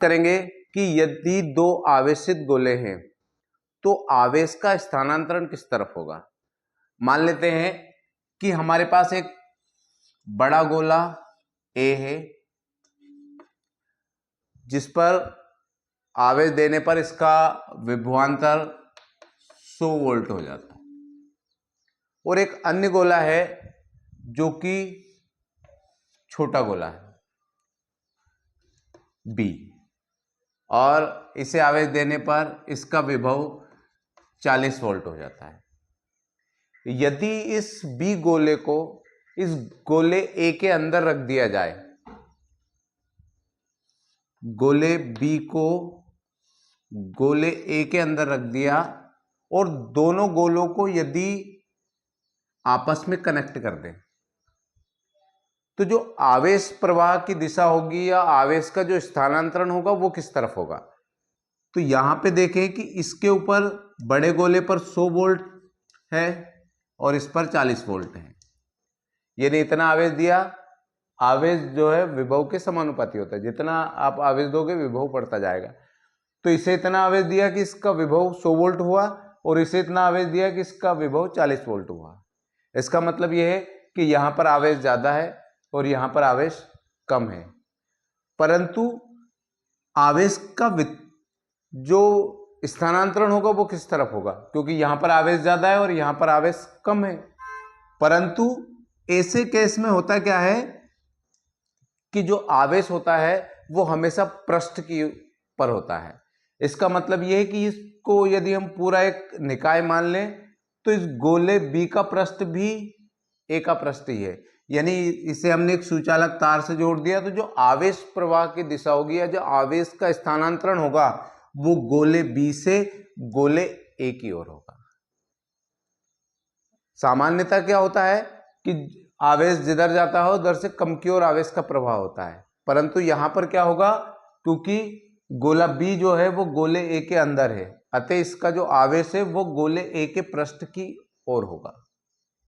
करेंगे कि यदि दो आवेशित गोले हैं तो आवेश का स्थानांतरण किस तरफ होगा। मान लेते हैं कि हमारे पास एक बड़ा गोला A है जिस पर आवेश देने पर इसका विभवांतर 100 वोल्ट हो जाता है, और एक अन्य गोला है जो कि छोटा गोला है B, और इसे आवेश देने पर इसका विभव 40 वोल्ट हो जाता है। यदि इस B गोले को इस गोले A के अंदर रख दिया जाए, गोले B को गोले A के अंदर रख दिया और दोनों गोलों को यदि आपस में कनेक्ट कर दें, तो जो आवेश प्रवाह की दिशा होगी या आवेश का जो स्थानांतरण होगा वो किस तरफ होगा। तो यहां पे देखें कि इसके ऊपर बड़े गोले पर 100 वोल्ट है और इस पर 40 वोल्ट है। यानी इतना आवेश दिया, आवेश जो है विभव के समानुपाती होता है, जितना आप आवेश दोगे विभव बढ़ता जाएगा। तो इसे इतना आवेश दिया कि इसका विभव 100 वोल्ट हुआ और इसे इतना आवेश दिया कि इसका विभव 40 वोल्ट हुआ। इसका मतलब यह है कि यहां पर आवेश ज्यादा है और यहां पर आवेश कम है, परंतु आवेश का जो स्थानांतरण होगा वो किस तरफ होगा, क्योंकि यहां पर आवेश ज्यादा है और यहां पर आवेश कम है। परंतु ऐसे केस में होता क्या है कि जो आवेश होता है वो हमेशा पृष्ठ की पर होता है। इसका मतलब यह है कि इसको यदि हम पूरा एक निकाय मान लें तो इस गोले B का पृष्ठ भी A का पृष्ठ ही है। यानी इसे हमने एक सुचालक तार से जोड़ दिया, तो जो आवेश प्रवाह की दिशा होगी या जो आवेश का स्थानांतरण होगा वो गोले B से गोले A की ओर होगा। सामान्यतः क्या होता है कि आवेश जिधर जाता है उधर से कम की ओर आवेश का प्रवाह होता है, परंतु यहां पर क्या होगा, क्योंकि गोला B जो है वो गोले A के अंदर है, अतः इसका जो आवेश है वो गोले A के पृष्ठ की ओर होगा।